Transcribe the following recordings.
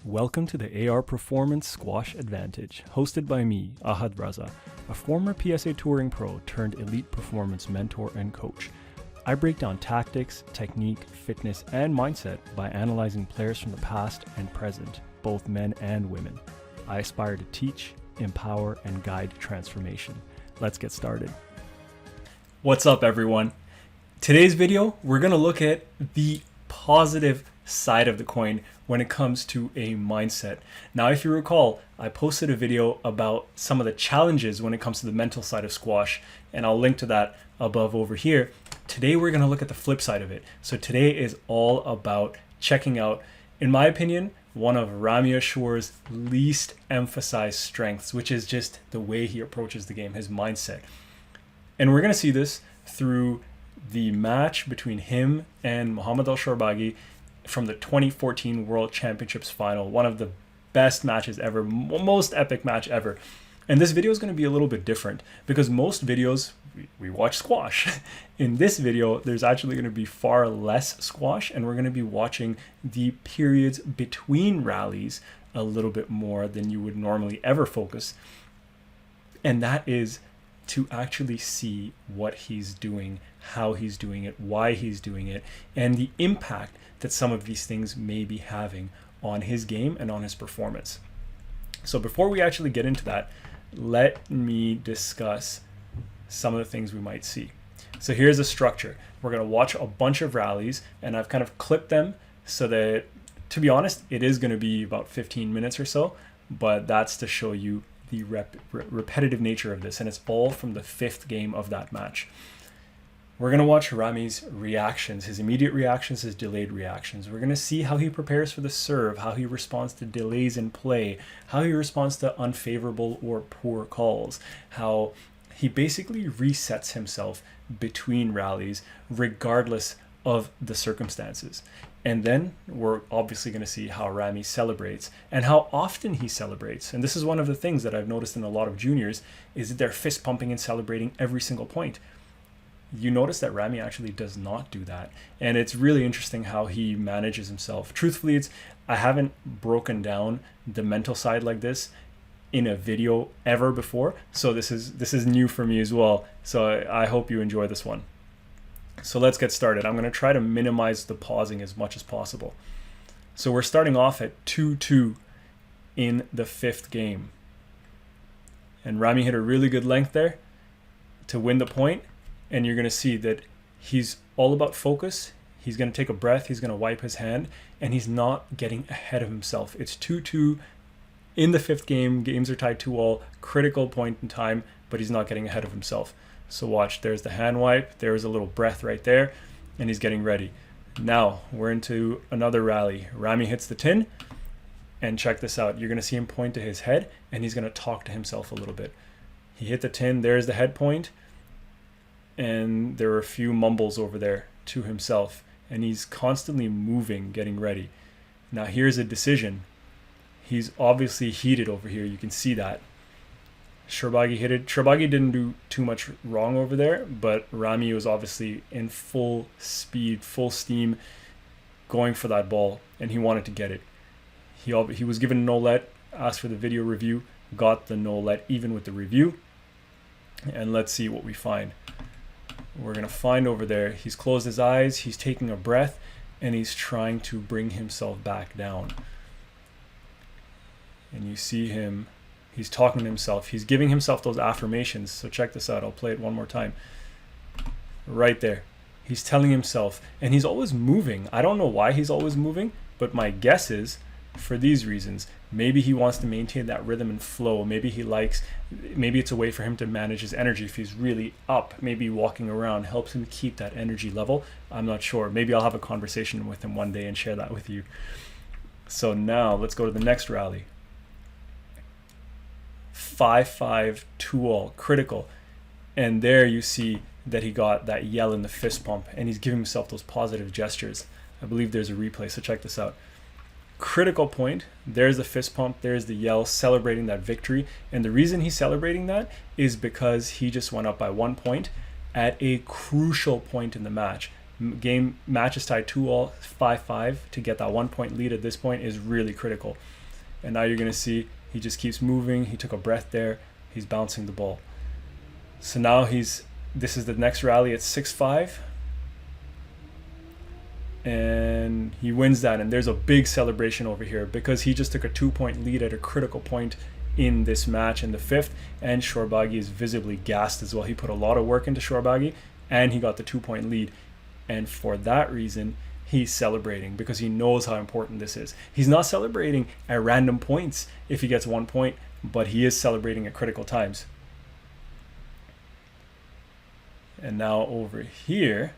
Welcome to the AR Performance Squash Advantage, hosted by me, Ahad Raza, a former PSA touring pro turned elite performance mentor and coach. I break down tactics, technique, fitness, and mindset by analyzing players from the past and present, both men and women. I aspire to teach, empower, and guide transformation. Let's get started. What's up, everyone? Today's video, we're going to look at the positive side of the coin when it comes to a mindset. Now, if you recall, I posted a video about some of the challenges when it comes to the mental side of squash, and I'll link to that above over here. Today, we're going to look at the flip side of it. So today is all about checking out, in my opinion, one of Ramy Ashour's least emphasized strengths, which is just the way he approaches the game, his mindset. And we're going to see this through the match between him and Mohamed Al-Shorbagy from the 2014 World Championships final, one of the best matches ever, most epic match ever. And this video is going to be a little bit different because most videos we watch squash. In this video, there's actually going to be far less squash, and we're going to be watching the periods between rallies a little bit more than you would normally ever focus. And that is to actually see what he's doing, how he's doing it, why he's doing it, and the impact that some of these things may be having on his game and on his performance. So before we actually get into that, let me discuss some of the things we might see. So here's a structure. We're going to watch a bunch of rallies, and I've kind of clipped them so that, to be honest, it is going to be about 15 minutes or so, but that's to show you the repetitive nature of this, and it's all from the fifth game of that match. We're going to watch Ramy's reactions, his immediate reactions, his delayed reactions. We're going to see how he prepares for the serve, how he responds to delays in play, how he responds to unfavorable or poor calls, how he basically resets himself between rallies regardless of the circumstances. And then we're obviously going to see how Ramy celebrates and how often he celebrates. And this is one of the things that I've noticed in a lot of juniors is that they're fist pumping and celebrating every single point. You notice that Ramy actually does not do that. And it's really interesting how he manages himself. Truthfully, I haven't broken down the mental side like this in a video ever before. So this is new for me as well. So I hope you enjoy this one. So let's get started. I'm going to try to minimize the pausing as much as possible. So we're starting off at 2-2 in the fifth game. And Ramy hit a really good length there to win the point. And you're going to see that he's all about focus. He's going to take a breath. He's going to wipe his hand. And he's not getting ahead of himself. It's 2-2 in the fifth game. Games are tied 2-all. Critical point in time. But he's not getting ahead of himself. So watch. There's the hand wipe. There's a little breath right there. And he's getting ready. Now we're into another rally. Ramy hits the tin. And check this out. You're going to see him point to his head. And he's going to talk to himself a little bit. He hit the tin. There's the head point. And there are a few mumbles over there to himself, and he's constantly moving, getting ready. Now here's a decision. He's obviously heated over here. You can see that. Shorbagy hit it. Shorbagy didn't do too much wrong over there, but Ramy was obviously in full speed, full steam, going for that ball, and he wanted to get it. He was given a no-let, asked for the video review, got the no-let even with the review, and let's see what we find. We're going to find over there, he's closed his eyes, he's taking a breath, and he's trying to bring himself back down. And you see him, he's talking to himself, he's giving himself those affirmations. So check this out, I'll play it one more time. Right there, he's telling himself, and he's always moving. I don't know why he's always moving, but my guess is for these reasons. Maybe he wants to maintain that rhythm and flow. Maybe it's a way for him to manage his energy if he's really up. Maybe walking around helps him keep that energy level. I'm not sure. Maybe I'll have a conversation with him one day and share that with you. So now let's go to the next rally. 5-5, 2-all, critical. And there you see that he got that yell in the fist pump, and he's giving himself those positive gestures. I believe there's a replay, so check this out. Critical point, there's the fist pump, there's the yell, celebrating that victory. And the reason he's celebrating that is because he just went up by 1 point at a crucial point in the match. Match is tied 2-all, 5-5. To get that 1 point lead at this point is really critical. And now you're going to see he just keeps moving. He took a breath there. He's bouncing the ball. So now this is the next rally at 6-5. And he wins that. And there's a big celebration over here because he just took a 2-point lead at a critical point in this match in the 5th. And Shorbagy is visibly gassed as well. He put a lot of work into Shorbagy and he got the 2-point lead. And for that reason, he's celebrating because he knows how important this is. He's not celebrating at random points if he gets 1 point, but he is celebrating at critical times. And now over here,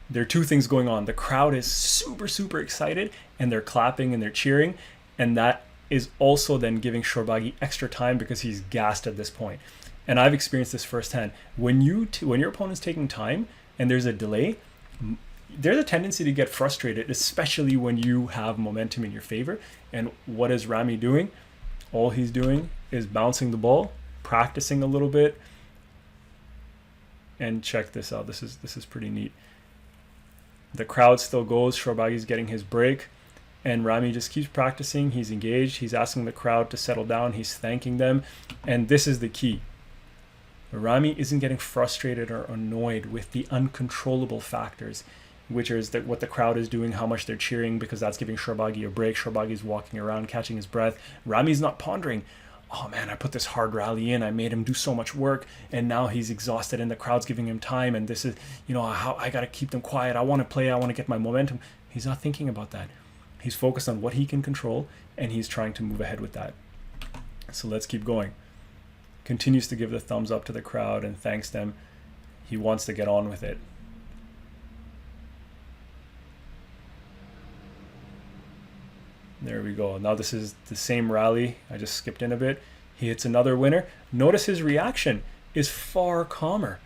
there are two things going on. The crowd is super, super excited and they're clapping and they're cheering. And that is also then giving Shorbagy extra time because he's gassed at this point. And I've experienced this firsthand. When your opponent's taking time and there's a delay, there's a tendency to get frustrated, especially when you have momentum in your favor. And what is Ramy doing? All he's doing is bouncing the ball, practicing a little bit. And check this out. This is pretty neat. The crowd still goes. Shorbagy's getting his break. And Ramy just keeps practicing. He's engaged. He's asking the crowd to settle down. He's thanking them. And this is the key. Ramy isn't getting frustrated or annoyed with the uncontrollable factors, which is what the crowd is doing, how much they're cheering, because that's giving Shorbagy a break. Shorbagy's walking around, catching his breath. Ramy's not pondering, oh man, I put this hard rally in, I made him do so much work, and now he's exhausted and the crowd's giving him time, and this is, how I got to keep them quiet. I want to play. I want to get my momentum. He's not thinking about that. He's focused on what he can control, and he's trying to move ahead with that. So let's keep going. Continues to give the thumbs up to the crowd and thanks them. He wants to get on with it. There we go. Now this is the same rally. I just skipped in a bit. He hits another winner. Notice his reaction is far calmer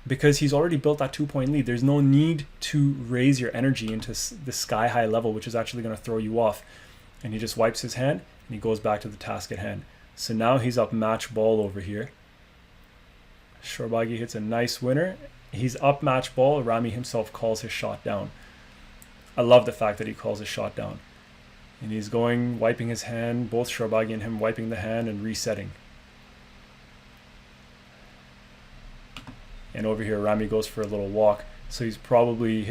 because he's already built that 2-point lead. There's no need to raise your energy into the sky high level, which is actually going to throw you off. And he just wipes his hand and he goes back to the task at hand. So now he's up match ball over here. Shorbagy hits a nice winner. He's up match ball. Ramy himself calls his shot down. I love the fact that he calls his shot down. And he's going, wiping his hand, both Shorbagy and him wiping the hand and resetting. And over here, Ramy goes for a little walk. So his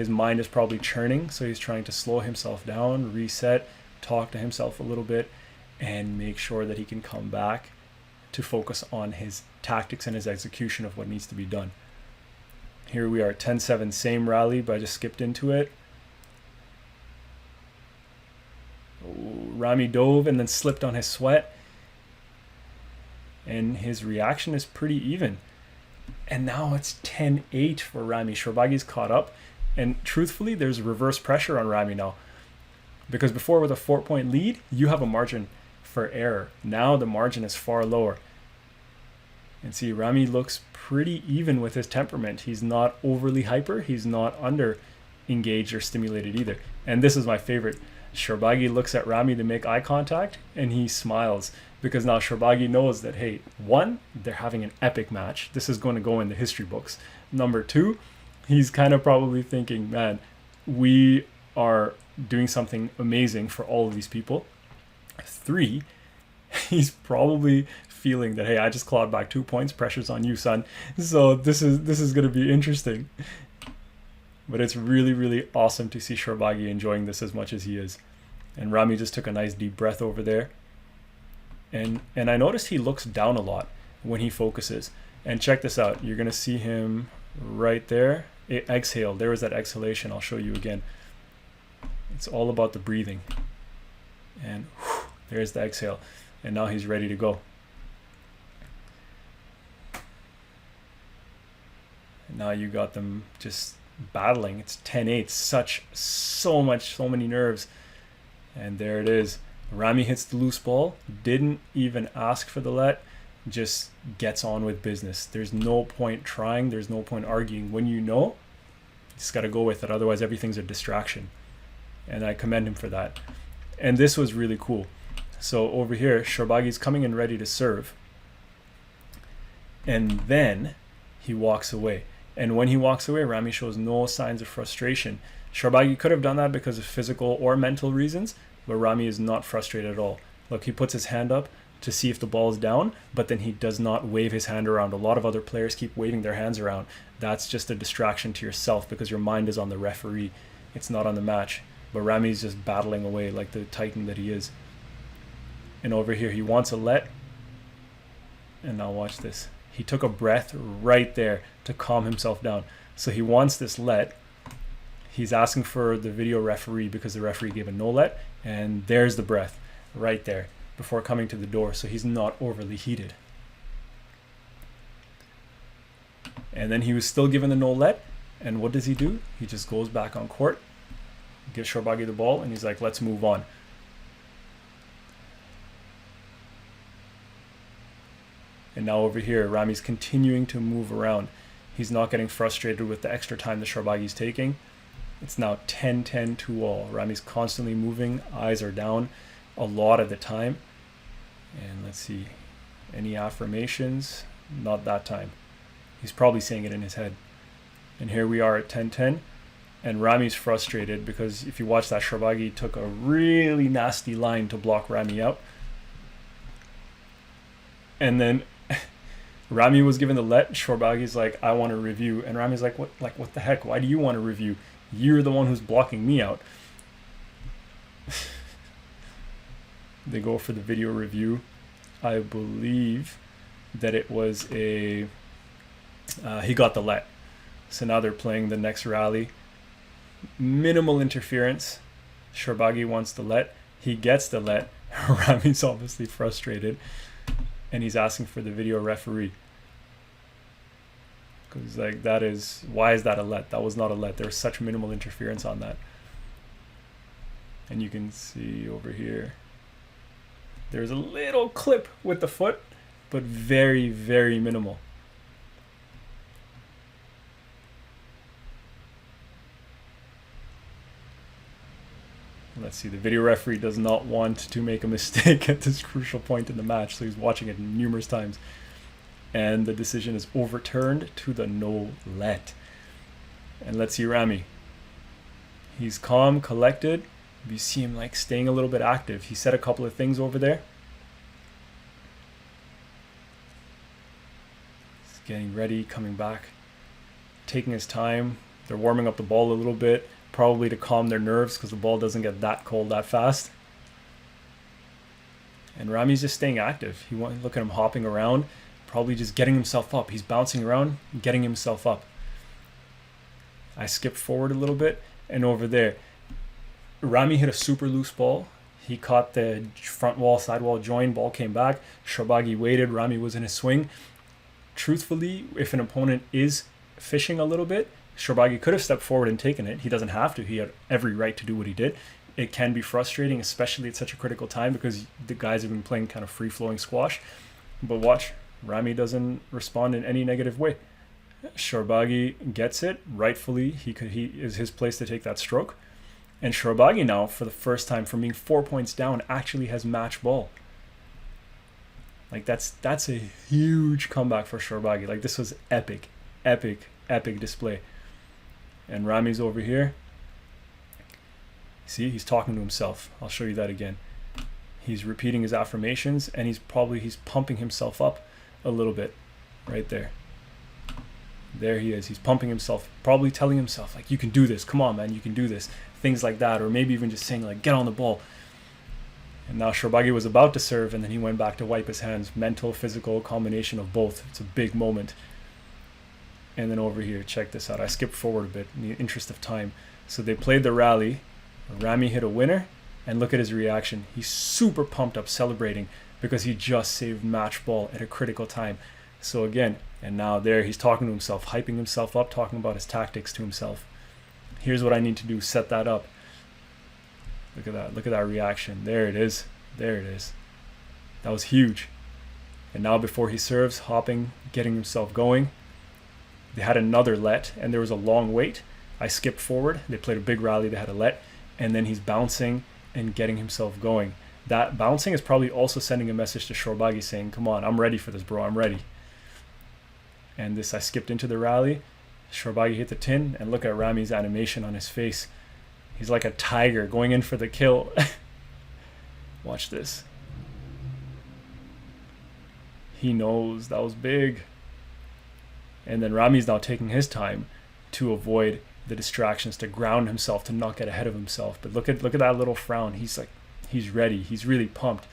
mind is probably churning. So he's trying to slow himself down, reset, talk to himself a little bit, and make sure that he can come back to focus on his tactics and his execution of what needs to be done. Here we are, 10-7, same rally, but I just skipped into it. Ramy dove and then slipped on his sweat. And his reaction is pretty even. And now it's 10-8 for Ramy. Shorbagy's caught up. And truthfully, there's reverse pressure on Ramy now. Because before, with a 4-point lead, you have a margin for error. Now the margin is far lower. And see, Ramy looks pretty even with his temperament. He's not overly hyper. He's not under engaged or stimulated either. And this is my favorite. Shorbagy looks at Ramy to make eye contact and he smiles because now Shorbagy knows that, hey, 1, they're having an epic match. This is going to go in the history books. Number 2, he's kind of probably thinking, man, we are doing something amazing for all of these people. 3, he's probably feeling that, hey, I just clawed back 2 points. Pressure's on you, son. So this is going to be interesting. But it's really, really awesome to see Shorbagy enjoying this as much as he is. And Ramy just took a nice deep breath over there. And I noticed he looks down a lot when he focuses. And check this out. You're going to see him right there. Exhale. There was that exhalation. I'll show you again. It's all about the breathing. And whew, there's the exhale. And now he's ready to go. And now you got them just battling. It's 10-8. So many nerves. And there it is. Ramy hits the loose ball. Didn't even ask for the let. Just gets on with business. There's no point trying. There's no point arguing. When you know, you just got to go with it. Otherwise, everything's a distraction. And I commend him for that. And this was really cool. So over here, Shorbagy's coming in ready to serve. And then he walks away. And when he walks away, Ramy shows no signs of frustration. Shorbagy could have done that because of physical or mental reasons, but Ramy is not frustrated at all. Look, he puts his hand up to see if the ball is down, but then he does not wave his hand around. A lot of other players keep waving their hands around. That's just a distraction to yourself because your mind is on the referee. It's not on the match. But Ramy's just battling away like the titan that he is. And over here, he wants a let. And now watch this. He took a breath right there to calm himself down. So he wants this let. He's asking for the video referee because the referee gave a no let. And there's the breath right there before coming to the door. So he's not overly heated. And then he was still given the no let. And what does he do? He just goes back on court, gives Shorbagy the ball, and he's like, let's move on. And now over here, Ramy's continuing to move around. He's not getting frustrated with the extra time that Shorbagy's taking. It's now 10-10 2 all. Ramy's constantly moving, eyes are down a lot of the time. And let's see, any affirmations? Not that time. He's probably saying it in his head. And here we are at 10-10. And Ramy's frustrated because if you watch that, Shorbagy took a really nasty line to block Ramy out. And then Ramy was given the let. Shorbagy's like, I want to review. And Ramy's like, what the heck? Why do you want to review? You're the one who's blocking me out. They go for the video review. I believe that it was he got the let. So now they're playing the next rally. Minimal interference. Shorbagy wants the let. He gets the let. Ramy's obviously frustrated. And he's asking for the video referee. Because like why is that a let? That was not a let. There was such minimal interference on that. And you can see over here, there's a little clip with the foot, but very, very minimal. Let's see, the video referee does not want to make a mistake at this crucial point in the match, so he's watching it numerous times. And the decision is overturned to the no let. And let's see Ramy. He's calm, collected. You see him like staying a little bit active. He said a couple of things over there. He's getting ready, coming back, taking his time. They're warming up the ball a little bit, probably to calm their nerves because the ball doesn't get that cold that fast. And Ramy's just staying active. Look at him hopping around, probably just getting himself up. He's bouncing around, getting himself up. I skipped forward a little bit, and over there, Ramy hit a super loose ball. He caught the front wall, side wall join, ball came back. Shorbagy waited, Ramy was in his swing. Truthfully, if an opponent is fishing a little bit, Shorbagy could have stepped forward and taken it. He doesn't have to. He had every right to do what he did. It can be frustrating, especially at such a critical time because the guys have been playing kind of free-flowing squash. But watch, Ramy doesn't respond in any negative way. Shorbagy gets it, rightfully. He is his place to take that stroke. And Shorbagy now, for the first time, from being 4 points down, actually has match ball. Like that's a huge comeback for Shorbagy. Like this was epic, epic, epic display. And Ramy's over here. See, he's talking to himself. I'll show you that again. He's repeating his affirmations, and he's pumping himself up a little bit right there. There he is. He's pumping himself, probably telling himself, like, you can do this. Come on, man, you can do this. Things like that, or maybe even just saying, like, get on the ball. And now Shorbagy was about to serve, and then he went back to wipe his hands. Mental, physical, combination of both. It's a big moment. And then over here, check this out. I skipped forward a bit in the interest of time. So they played the rally. Ramy hit a winner, and look at his reaction. He's super pumped up, celebrating because he just saved match ball at a critical time. So again, and now there he's talking to himself, hyping himself up, talking about his tactics to himself. Here's what I need to do, set that up. Look at that. Look at that reaction. There it is. There it is. That was huge. And now before he serves, hopping, getting himself going. They had another let, and there was a long wait. I skipped forward. They played a big rally. They had a let. And then he's bouncing and getting himself going. That bouncing is probably also sending a message to Shorbagy saying, come on, I'm ready for this, bro. I'm ready. And this, I skipped into the rally. Shorabagi hit the tin, and look at Ramy's animation on his face. He's like a tiger going in for the kill. Watch this. He knows that was big. And then Ramy's now taking his time to avoid the distractions, to ground himself, to not get ahead of himself. But look at that little frown. He's like, he's ready. He's really pumped.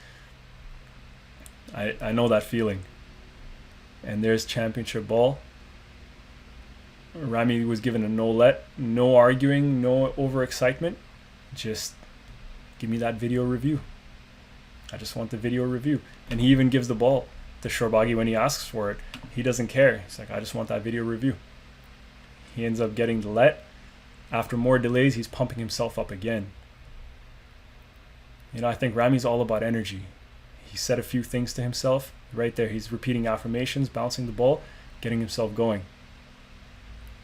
I know that feeling. And there's championship ball. Ramy was given a no-let, no arguing, no overexcitement. Just give me that video review. I just want the video review. And he even gives the ball to Shorabagi when he asks for it. He doesn't care. He's like, I just want that video review. He ends up getting the let. After more delays, he's pumping himself up again. You know, I think Ramy's all about energy. He said a few things to himself. Right there, he's repeating affirmations, bouncing the ball, getting himself going.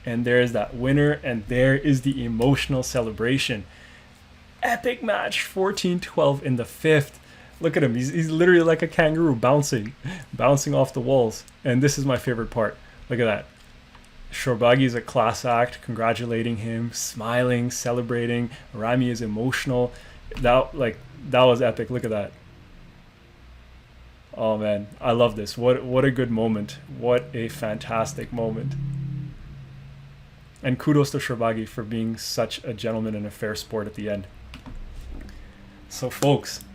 And there's that winner, and there is the emotional celebration. Epic match, 14-12 in the 5th. Look at him, he's literally like a kangaroo, bouncing off the walls. And this is my favorite part. Look at that. Shorabagi is a class act, congratulating him, smiling, celebrating. Ramy is emotional. That was epic. Look at that. Oh man, I love this. What a good moment. What a fantastic moment. And kudos to Shorabagi for being such a gentleman and a fair sport at the end. So folks,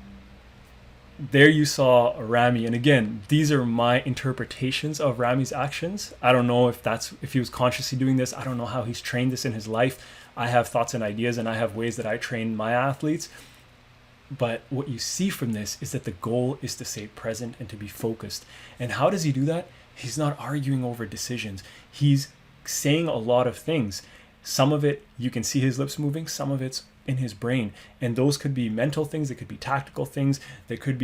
there you saw Ramy. And again, these are my interpretations of Ramy's actions. I don't know if he was consciously doing this. I don't know how he's trained this in his life. I have thoughts and ideas, and I have ways that I train my athletes. But what you see from this is that the goal is to stay present and to be focused. And how does he do that? He's not arguing over decisions. He's saying a lot of things. Some of it, you can see his lips moving. Some of it's in his brain. And those could be mental things. It could be tactical things. It could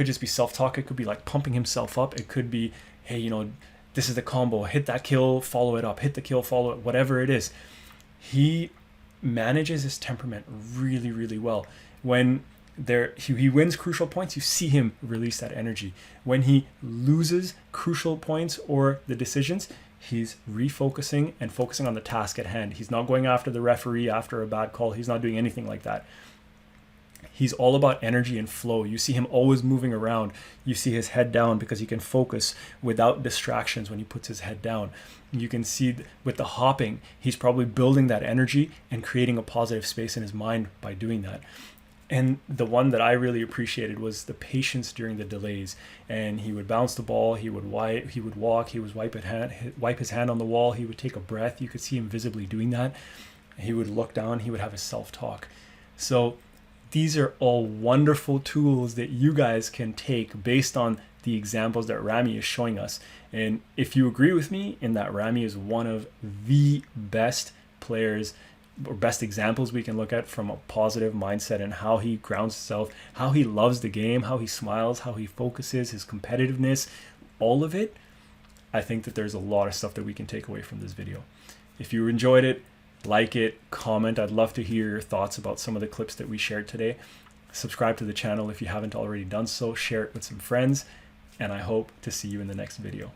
just be self-talk. It could be like pumping himself up. It could be, hey, you know, this is the combo. Hit that kill, follow it up. Hit the kill, follow it. Whatever it is. He manages his temperament really, really well. When he wins crucial points, you see him release that energy. When he loses crucial points or the decisions, he's refocusing and focusing on the task at hand. He's not going after the referee after a bad call. He's not doing anything like that. He's all about energy and flow. You see him always moving around. You see his head down because he can focus without distractions when he puts his head down. You can see with the hopping, he's probably building that energy and creating a positive space in his mind by doing that. And the one that I really appreciated was the patience during the delays. And he would bounce the ball, he would walk, he would wipe his hand on the wall, he would take a breath. You could see him visibly doing that. He would look down, he would have a self-talk. So these are all wonderful tools that you guys can take based on the examples that Ramy is showing us. And if you agree with me in that Ramy is one of the best players or best examples we can look at from a positive mindset and how he grounds himself, how he loves the game, how he smiles, how he focuses, his competitiveness, all of it, I think that there's a lot of stuff that we can take away from this video. If you enjoyed it, like it, comment. I'd love to hear your thoughts about some of the clips that we shared today. Subscribe to the channel if you haven't already done so. Share it with some friends, and I hope to see you in the next video.